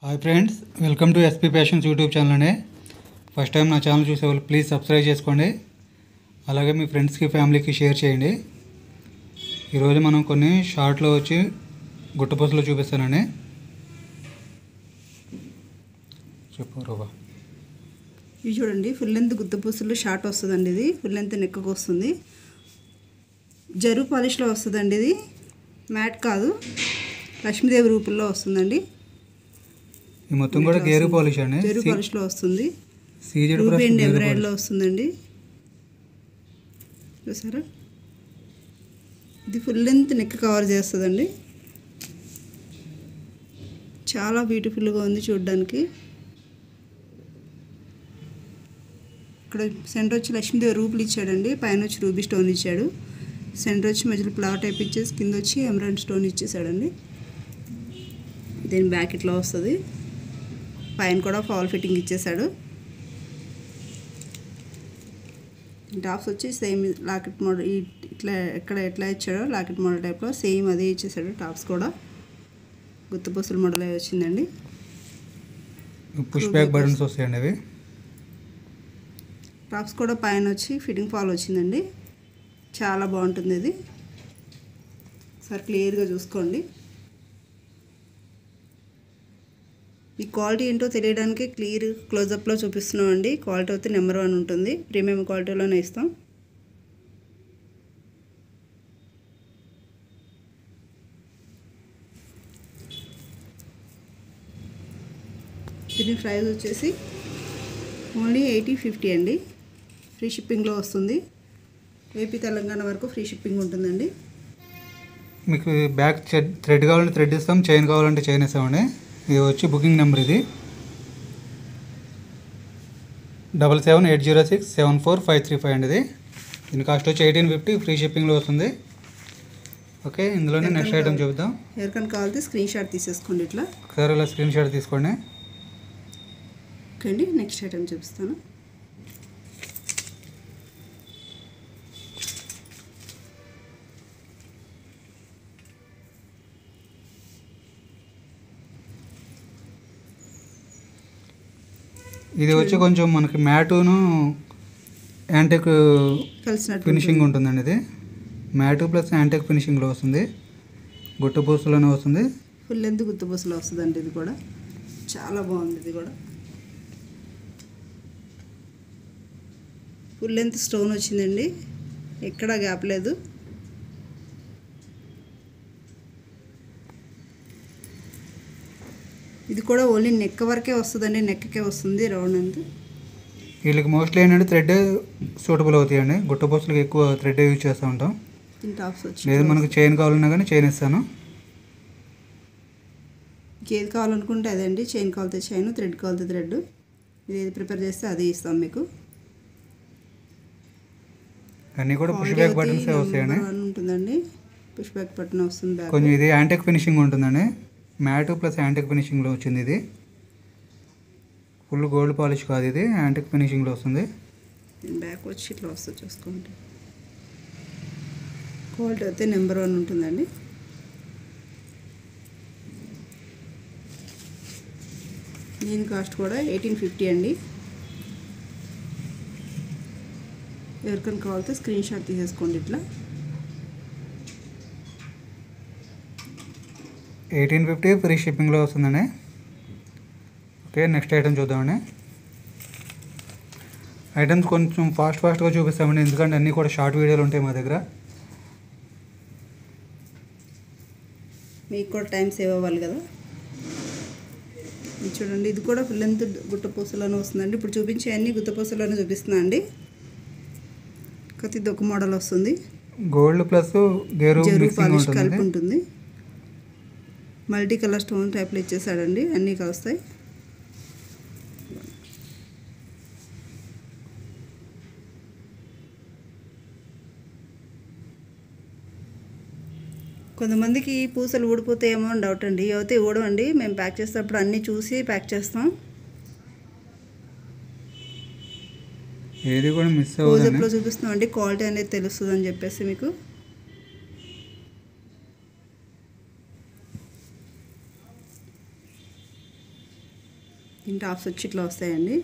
Hi friends, welcome to SP passions YouTube channel అండి. First time నా channel చూసేవాళ్ళు please subscribe చేసుకోండి. అలాగే మీ ఫ్రెండ్స్కి ఫ్యామిలీకి షేర్ చేయండి. ఈరోజు మనం కొన్ని షార్ట్లో వచ్చి గుట్టపూసలు చూపిస్తానండి. చెప్పు రోబా. ఇవి చూడండి, ఫుల్ లెంత్ గుత్తపూసలు షార్ట్ వస్తుందండి. ఇది ఫుల్ లెంత్ నెక్కకు వస్తుంది. జరుగు పాలిష్లో వస్తుందండి. ఇది మ్యాట్ కాదు, లక్ష్మీదేవి రూపంలో వస్తుందండి. ఈ మొత్తం కూడా గేరు పాలిష్ అండి. జరుగు పాలిష్లో వస్తుంది. సీజెడ్ రూబీ అండ్ ఎంబ్రాయిడరీలో వస్తుందండి. చూసారా, ఇది ఫుల్ లెంత్ నెక్ కవర్ చేస్తుందండి. చాలా బ్యూటిఫుల్గా ఉంది చూడడానికి. ఇక్కడ సెంటర్ వచ్చి లక్ష్మీదేవి రూపులు ఇచ్చాడండి. పైన వచ్చి రూబీ స్టోన్ ఇచ్చాడు. సెంటర్ వచ్చి మధ్యలో ఫ్లవర్ టైప్ ఇచ్చేసి కింద వచ్చి ఎమరాల్డ్ స్టోన్ ఇచ్చేసాడండి. దీని బ్యాక్ ఇట్లా వస్తుంది. పైన కూడా ఫాల్ ఫిట్టింగ్ ఇచ్చేసాడు. టాప్స్ వచ్చి సేమ్ లాకెట్ మోడల్, ఇట్లా ఎట్లా ఇచ్చాడో లాకెట్ మోడల్ టైప్లో సేమ్ అదే ఇచ్చేసాడు. టాప్స్ కూడా గుత్తపూసల మోడల్ వచ్చిందండి. పుష్ బ్యాక్ బటన్స్ వస్తాయండి అవి. టాప్స్ కూడా పైన వచ్చి ఫిట్టింగ్ ఫాల్ వచ్చిందండి. చాలా బాగుంటుంది ఇది. ఒకసారి క్లియర్గా చూసుకోండి. ఈ క్వాలిటీ ఏంటో తెలియడానికి క్లియర్ క్లోజప్లో చూపిస్తున్నామండి. క్వాలిటీ అయితే నెంబర్ 1 ఉంటుంది. ప్రీమియం క్వాలిటీలోనే ఇస్తాం. దీని ప్రైస్ వచ్చేసి ఓన్లీ 80-50 అండి. ఫ్రీ షిప్పింగ్లో వస్తుంది. ఏపీ తెలంగాణ వరకు ఫ్రీ షిప్పింగ్ ఉంటుందండి. మీకు బ్యాక్ థ్రెడ్ కావాలంటే థ్రెడ్ ఇస్తాం, చైన్ కావాలంటే చైన్ ఇస్తామండి. ఇది వచ్చి బుకింగ్ నెంబర్, ఇది 7780674535 అండి. ఇది దీని కాస్ట్ వచ్చి 1850, ఫ్రీ షిప్పింగ్లో వస్తుంది. ఓకే, ఇందులోనే నెక్స్ట్ ఐటమ్ చూద్దాం. ఎవరికైనా కావాలంటే స్క్రీన్ షాట్ తీసేసుకోండి. ఇట్లా ఒకసారి ఇలా స్క్రీన్ షాట్ తీసుకోండి. ఓకే అండి, నెక్స్ట్ ఐటమ్ చూపిస్తాను. ఇది వచ్చి కొంచెం మనకి మ్యాటును యాంటిక్ కలిసినట్టు ఫినిషింగ్ ఉంటుందండి. ఇది మ్యాటు ప్లస్ యాంటిక్ ఫినిషింగ్లో వస్తుంది. గుట్టపూసలోనే వస్తుంది. ఫుల్ లెంత్ గుత్తపూసలో వస్తుందండి. ఇది కూడా చాలా బాగుంది. ఇది కూడా ఫుల్ లెంత్ స్టోన్ వచ్చిందండి. ఎక్కడా గ్యాప్ లేదు. ఇది కూడా ఓన్లీ నెక్ వరకే వస్తుందండి. నెక్కే వస్తుంది రౌండ్ అంతా. వీళ్ళకి మోస్ట్లీ ఏంటంటే థ్రెడ్ సూటబుల్ అవుతాయండి. గుట్టపూసలకి ఎక్కువ థ్రెడ్ యూజ్ చేస్తూ ఉంటాం. టాప్స్ వచ్చి లేదు మనకు చైన్ కావాలన్నా కానీ చైన్ ఇస్తాను. ఏది కావాలనుకుంటే అదే అండి. చైన్ కావాలితే చైన్, థ్రెడ్ కావాలితే థ్రెడ్. ఇది ఏది ప్రిపేర్ చేస్తే అదే ఇస్తాం మీకు. అన్నీ కూడా పుష్ బ్యాక్ బటన్స్ వస్తాయండి. ఉంటుందండి. పుష్ బ్యాక్ బటన్ వస్తుంది. కొంచెం ఇది యాంటిక్ ఫినిషింగ్ ఉంటుందండి. మ్యాట్ ప్లస్ యాంటిక్ ఫినిషింగ్లో వచ్చింది. ఇది ఫుల్ గోల్డ్ పాలిష్ కాదు, ఇది యాంటిక్ ఫినిషింగ్లో వస్తుంది. బ్యాక్ వచ్చి ఇట్లా వస్తుంది చూసుకోండి. క్వాలిటీ అయితే నెంబర్ 1 ఉంటుందండి. దీని కాస్ట్ కూడా 1850 అండి. ఎవరికైనా కావాలితే స్క్రీన్ షాట్ తీసేసుకోండి. ఇట్లా 1850, ఫ్రీ షిప్పింగ్లో వస్తుందండి. ఓకే, నెక్స్ట్ ఐటమ్ చూద్దామండి. ఐటమ్స్ కొంచెం ఫాస్ట్గా చూపిస్తామండి, ఎందుకంటే అన్నీ కూడా షార్ట్ వీడియోలు ఉంటాయి మా దగ్గర. మీకు కూడా టైం సేవ్ అవ్వాలి కదా. ఇది చూడండి, ఇది కూడా ఫుల్ లెంత్ గుట్టపూసలోనే వస్తుందండి. ఇప్పుడు చూపించే అన్ని గుత్తపూసలోనే చూపిస్తున్నా అండి. ఇది ఒక మోడల్ వస్తుంది. గోల్డ్ ప్లస్ గేరు పాలిష్ కలిపి ఉంటుంది. మల్టీ కలర్ స్టోన్ టైప్లో ఇచ్చేసాడండి. అన్నీ కలుస్తాయి. కొంతమందికి పూసలు ఊడిపోతాయేమో అని డౌట్ అండి. అయితే ఊడవండి. మేము ప్యాక్ చేసేటప్పుడు అన్నీ చూసి ప్యాక్ చేస్తాం. ఏది కూడా మిస్ అవ్వదు. చూపిస్తున్నాం అండి. క్వాలిటీ అనేది తెలుస్తుంది అని చెప్పేసి మీకు. దీని టాప్స్ వచ్చి ఇట్లా వస్తాయండి.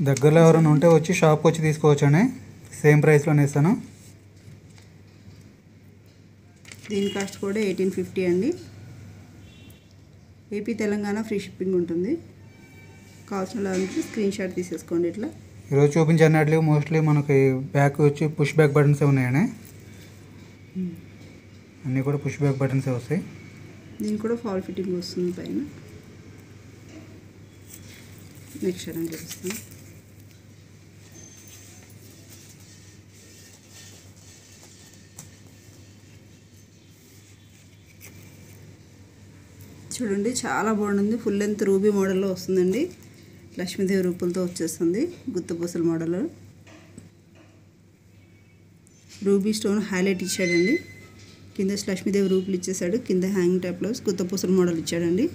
దగ్గరలో ఎవరైనా ఉంటే వచ్చి షాప్కి వచ్చి తీసుకోవచ్చండి. సేమ్ ప్రైస్లోనే ఇస్తాను. దీని కాస్ట్ కూడా 1850 అండి. ఏపీ తెలంగాణ ఫ్రీ షిప్పింగ్ ఉంటుంది. కావాల్సిన వాళ్ళకి స్క్రీన్ షాట్ తీసేసుకోండి. ఇట్లా ఈరోజు చూపించినట్లు మోస్ట్లీ మనకి బ్యాక్ వచ్చి పుష్ బ్యాక్ బటన్సే ఉన్నాయండి. అన్నీ కూడా పుష్ బ్యాక్ బటన్సే వస్తాయి. దీనికి కూడా ఫాల్ ఫిట్టింగ్ వస్తుంది పైన. నెక్స్ట్ ఐటమ్ చూపిస్తాను. చూడండి చాలా బాగుంటుంది. ఫుల్ లెంత్ రూబీ మోడల్లో వస్తుందండి. లక్ష్మీదేవి రూపులతో వచ్చేస్తుంది. గుత్తపూసల మోడల్. రూబీ స్టోన్ హైలైట్ ఇచ్చాడండి. కింద లక్ష్మీదేవి రూపులు ఇచ్చేసాడు. కింద హ్యాంగ్ టైప్లో గుత్తపూసల మోడల్ ఇచ్చాడండి.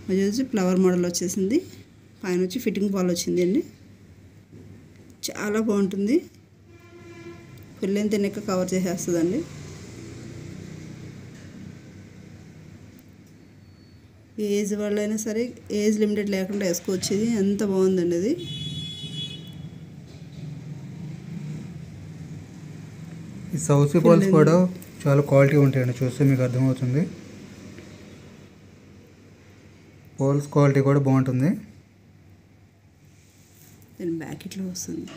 అది వచ్చి ఫ్లవర్ మోడల్ వచ్చేసింది. పైన వచ్చి ఫిట్టింగ్ పాల్ వచ్చింది అండి. చాలా బాగుంటుంది. ఫుల్ లెంత్ నెక్ కవర్ చేసేస్తుందండి. ఏజ్ వాళ్ళైనా సరే ఏజ్ లిమిటెడ్ లేకుండా వేసుకోవచ్చు. ఇది ఎంత బాగుందండి. అది ఈ సౌసీ బాల్స్ కూడా చాలా క్వాలిటీ ఉంటాయండి. చూస్తే మీకు అర్థమవుతుంది. బాల్స్ క్వాలిటీ కూడా బాగుంటుంది. దీని బ్యాక్ ఇట్లా వస్తుంది.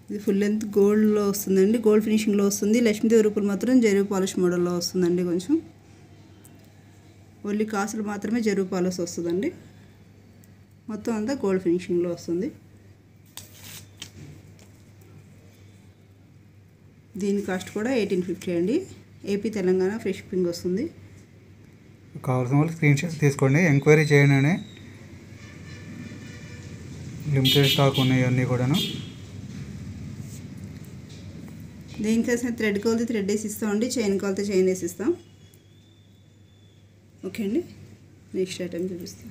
ఇది ఫుల్ లెంత్ గోల్డ్లో వస్తుందండి. గోల్డ్ ఫినిషింగ్లో వస్తుంది. లక్ష్మీదేవి రూపులు మాత్రం జెరీ పాలిష్ మోడల్లో వస్తుందండి. కొంచెం ఓన్లీ కాసులు మాత్రమే జెరీ పాలిష్ వస్తుందండి. మొత్తం అంతా గోల్డ్ ఫినిషింగ్లో వస్తుంది. దీని కాస్ట్ కూడా 1850 అండి. ఏపీ తెలంగాణ ఫ్రీ షిప్పింగ్ వస్తుంది. కావాల్సిన వాళ్ళు స్క్రీన్ షాట్ తీసుకోండి. ఎంక్వైరీ చేయండి అని. లిమిటెడ్ స్టాక్ ఉన్నాయి అన్నీ కూడాను. దేనికోసం థ్రెడ్ కావాలితే థ్రెడ్ వేసి ఇస్తామండి. చైన్ కావాలితే చైన్ వేసి ఇస్తాం. ఓకే అండి. నెక్స్ట్ ఐటమ్ చూపిస్తాం.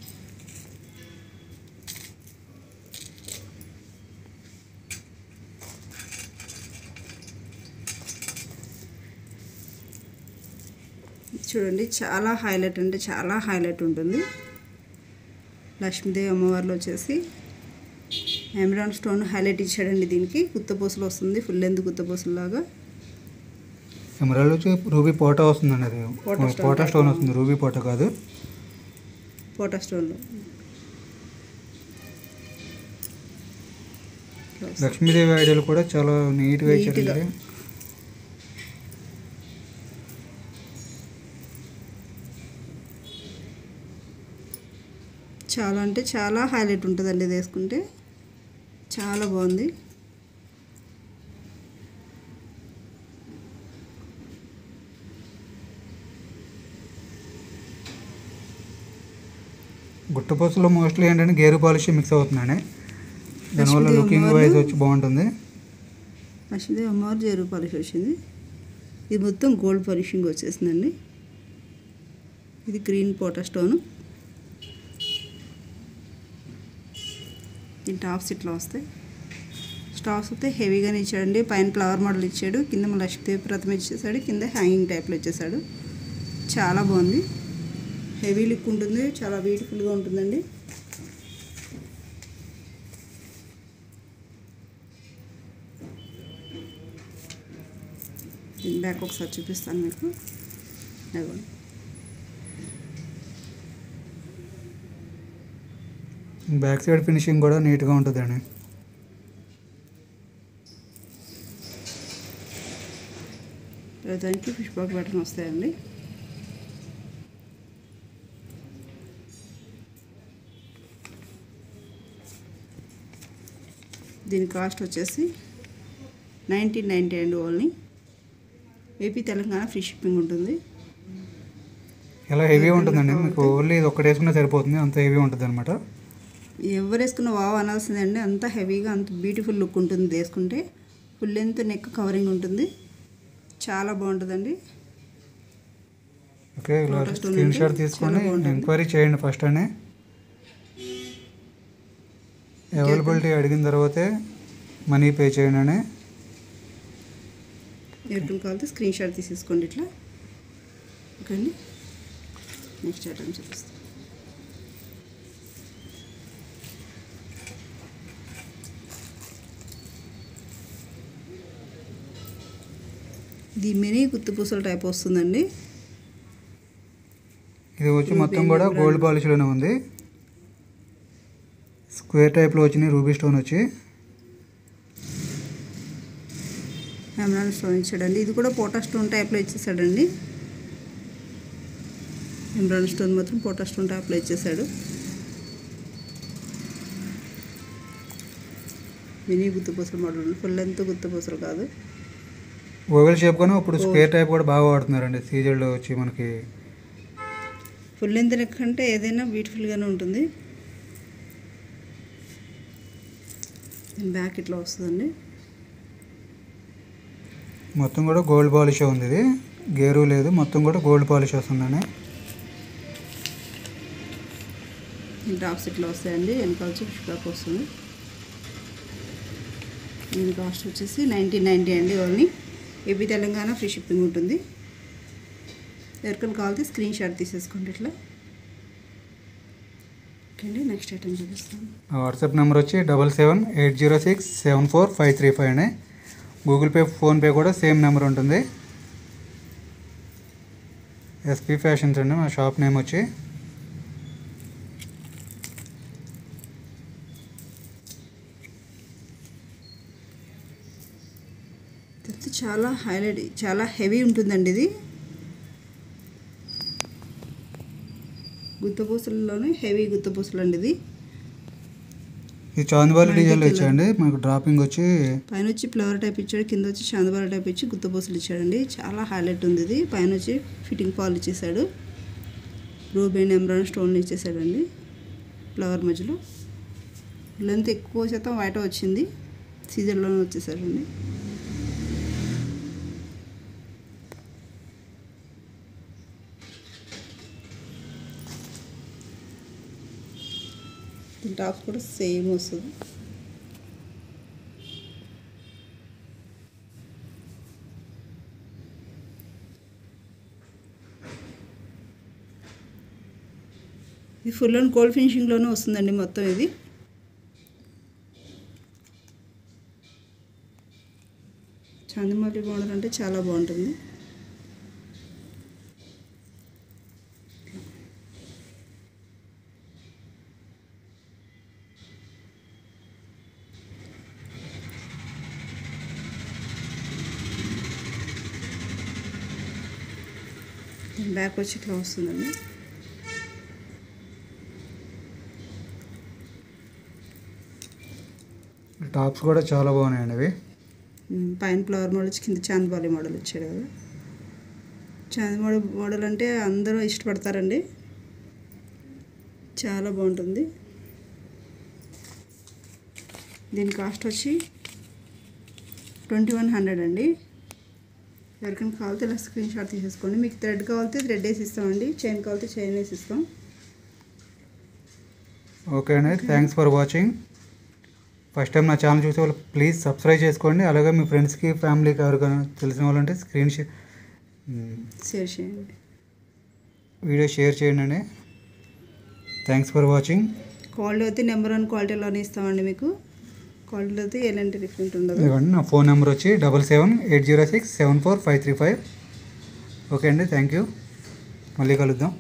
చూడండి చాలా హైలైట్ అంటే చాలా హైలైట్ ఉంటుంది. లక్ష్మీదేవి అమ్మవారిలో వచ్చేసి ఎమరాల్డ్ స్టోన్ హైలైట్ ఇచ్చాడండి. దీనికి గుత్తపూసలు వస్తుంది. ఫుల్ లెంత్ గుత్తపూసలు లాగా. ఎమరాల్డ్ వచ్చి రూబీ పోటా వస్తుందండి. అది పోటా స్టోన్ వస్తుంది. రూబీ పోటా కాదు, పోటా స్టోన్లో. లక్ష్మీదేవి ఐడియాలు కూడా చాలా నీట్గా ఇచ్చారండి. చాలా అంటే చాలా హైలైట్ ఉంటుందండి. ఇది వేసుకుంటే చాలా బాగుంది. గుట్టపూసలో మోస్ట్లీ ఏంటంటే గేరు పాలిష్ మిక్స్ అవుతుందండి. దానివల్ల లుకింగ్ వైజ్ వచ్చి బాగుంటుంది. లక్ష్మీదేవి అమ్మవారు జెరీ పాలిష్ వచ్చింది. ఇది మొత్తం గోల్డ్ పాలిషింగ్ వచ్చేసిందండి. ఇది గ్రీన్ పోటా స్టోను. దీని టాప్స్ ఇట్లా వస్తాయి. స్టాప్స్ అయితే హెవీగానే ఇచ్చాడండి. పైన ఫ్లవర్ మోడల్ ఇచ్చాడు. కింద మన లక్ష్మీదేవి ప్రతిమ ఇచ్చేసాడు. కింద హ్యాంగింగ్ టైప్లో ఇచ్చేసాడు. చాలా బాగుంది. హెవీ లుక్ ఉంటుంది. చాలా బ్యూటిఫుల్గా ఉంటుందండి. దీని బ్యాక్ ఒకసారి చూపిస్తాను మీకు. అదిగోండి. బ్యాక్ సైడ్ ఫినిషింగ్ కూడా నీట్గా ఉంటుందండి. దానికి ఫిష్ బాక్ బటన్ వస్తాయండి. దీని కాస్ట్ వచ్చేసి 1990 అండి. Only AP Telangana free shipping ఉంటుంది. ఇలా హెవీ ఉంటుందండి. మీకు ఓన్లీ ఇది ఒక్కటి వేసుకున్నా సరిపోతుంది. అంత హెవీ ఉంటుంది అనమాట. ఎవరు వేసుకున్న వావ్ అనాల్సిందండి. అంత హెవీగా అంత బ్యూటిఫుల్ లుక్ ఉంటుంది. వేసుకుంటే ఫుల్ లెంత్ నెక్ కవరింగ్ ఉంటుంది. చాలా బాగుంటుందండి. ఓకే, ఇలా స్క్రీన్ షాట్ తీసుకొని ఎంక్వైరీ చేయండి ఫస్ట్ అని. అవైలబిలిటీ అడిగిన తర్వాతే మనీ పే చేయండి అని. ఎవరికి కావాలంటే స్క్రీన్ షాట్ తీసేసుకోండి. ఇట్లా ఓకే అండి. నెక్స్ట్ ఐటమ్ చూపిస్తాం. ఇది మినీ గుత్తుపూసల టైప్ వస్తుందండి. ఇది వచ్చి మొత్తం కూడా గోల్డ్ పాలిష్లోనే ఉంది. స్క్వేర్ టైప్లో వచ్చినాయి రూబీ స్టోన్ వచ్చి ఎమరాల్డ్ స్టోన్ ఇచ్చాడండి. ఇది కూడా పోటా స్టోన్ టైప్లో ఇచ్చేసాడండి. ఎమరాల్డ్ స్టోన్ మాత్రం పోటా స్టోన్ టైప్లో ఇచ్చేసాడు. మినీ గుత్తుపూసల మోడల్, ఫుల్ లెంత్ గుత్తుపూసలు కాదు. ఓవెల్ షేప్ కానీ ఇప్పుడు స్క్వేర్ టైప్ కూడా బాగా వాడుతున్నారండి. సీజర్లో వచ్చి మనకి ఫుల్ లెంత్ నెక్ అంటే ఏదైనా బ్యూటిఫుల్గానే ఉంటుంది. బ్యాక్ ఇట్లా వస్తుందండి. మొత్తం కూడా గోల్డ్ పాలిష్ ఉంది. ఇది గేరు లేదు, మొత్తం కూడా గోల్డ్ పాలిష్ వస్తుందండి. టాప్స్ ఇట్లా వస్తాయండి. వెనకాల వచ్చి షికాక్ వస్తుంది. దీని కాస్ట్ వచ్చేసి 1990 అండి. Only AP Telangana free shipping ఉంటుంది. ఎవరికైనా కావాలితే స్క్రీన్ షాట్ తీసేసుకోండి ఇట్లా. ఓకే అండి. నెక్స్ట్ ఐటమ్ చూపిస్తాను. వాట్సాప్ నెంబర్ వచ్చి 7780674535 అండి. గూగుల్ పే, ఫోన్పే కూడా సేమ్ నెంబర్ ఉంటుంది. ఎస్పీ ఫ్యాషన్స్ అండి మా షాప్ నేమ్ వచ్చి. చాలా హైలైట్, చాలా హెవీ ఉంటుందండి. ఇది గుత్తపూసలలోనే హెవీ గుత్తపూసలు అండి. ఇది చాందిబాలి డిజైన్లో ఇచ్చాడండి. మనకు డ్రాపింగ్ వచ్చి పైన వచ్చి ఫ్లవర్ టైప్ ఇచ్చాడు, కింద వచ్చి చాందిబాలి టైప్ ఇచ్చి గుత్తపూసలు ఇచ్చాడండి. చాలా హైలైట్ ఉంది ఇది. పైన వచ్చి ఫిట్టింగ్ పాల్ ఇచ్చేసాడు. రూబీ అండ్ ఎమరాల్డ్ స్టోన్లు ఇచ్చేసాడండి ఫ్లవర్ మధ్యలో. లెంత్ ఎక్కువ శాతం వైట్ వచ్చింది. సీజన్లోనే వచ్చేసాడండి. టాప్స్ కూడా సేమ్ వస్తుంది. ఇది ఫుల్ అండ్ గోల్డ్ ఫినిషింగ్లోనే వస్తుందండి మొత్తం. ఇది చాందిమల్లి మోడల్ అంటే చాలా బాగుంటుంది. బ్యాక్ వచ్చి ఇట్లా వస్తుందండి. టాప్స్ కూడా చాలా బాగున్నాయండి అవి. పైన ఫ్లవర్ మోడల్ వచ్చి కింద చాందిబాలి మోడల్ వచ్చాడు కదా. చాందిబాలి మోడల్ అంటే అందరూ ఇష్టపడతారండి. చాలా బాగుంటుంది. దీని కాస్ట్ వచ్చి 2100 అండి. ఎవరికైనా కావాలితే ఇలా స్క్రీన్ షాట్ తీసేసుకోండి. మీకు థ్రెడ్ కావాలితే థ్రెడ్ వేసి ఇస్తామండి. చైన్ కావాలితే చైన్ వేసి ఇస్తాం. ఓకే అండి. Thanks for watching. First time నా ఛానల్ చూసే వాళ్ళు ప్లీజ్ సబ్స్క్రైబ్ చేసుకోండి. అలాగే మీ ఫ్రెండ్స్కి, ఫ్యామిలీకి ఎవరికైనా తెలిసిన వాళ్ళు అంటే షేర్ చేయండి. వీడియో షేర్ చేయండి. Thanks for watching. క్వాలిటీ అయితే నెంబర్ 1 క్వాలిటీలోనే ఇస్తామండి. మీకు క్వాలిటీలో అయితే ఎలాంటి డిఫరెంట్ ఉండదు. ఇవ్వండి. నా ఫోన్ నెంబర్ వచ్చి 7780674535. ఓకే అండి. Thank you. మళ్ళీ కలుద్దాం.